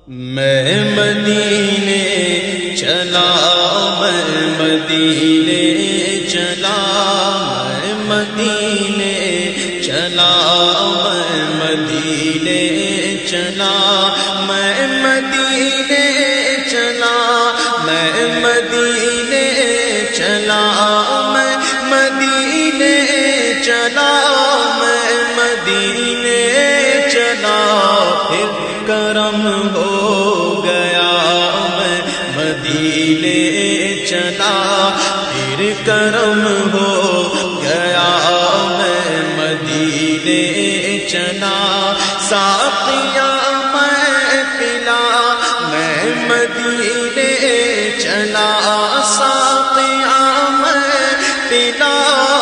मैं मदीने चला, मैं मदीने चला, मैं मदीने चला, मैं मदीने चला, मैं मदीने चला, मैं मदीने चला, मैं मदीने चला, मैं मदीने चला, फिर करम हो गया, मैं मदीने चला, फिर करम हो गया, मैं मदीने चला। साक़ी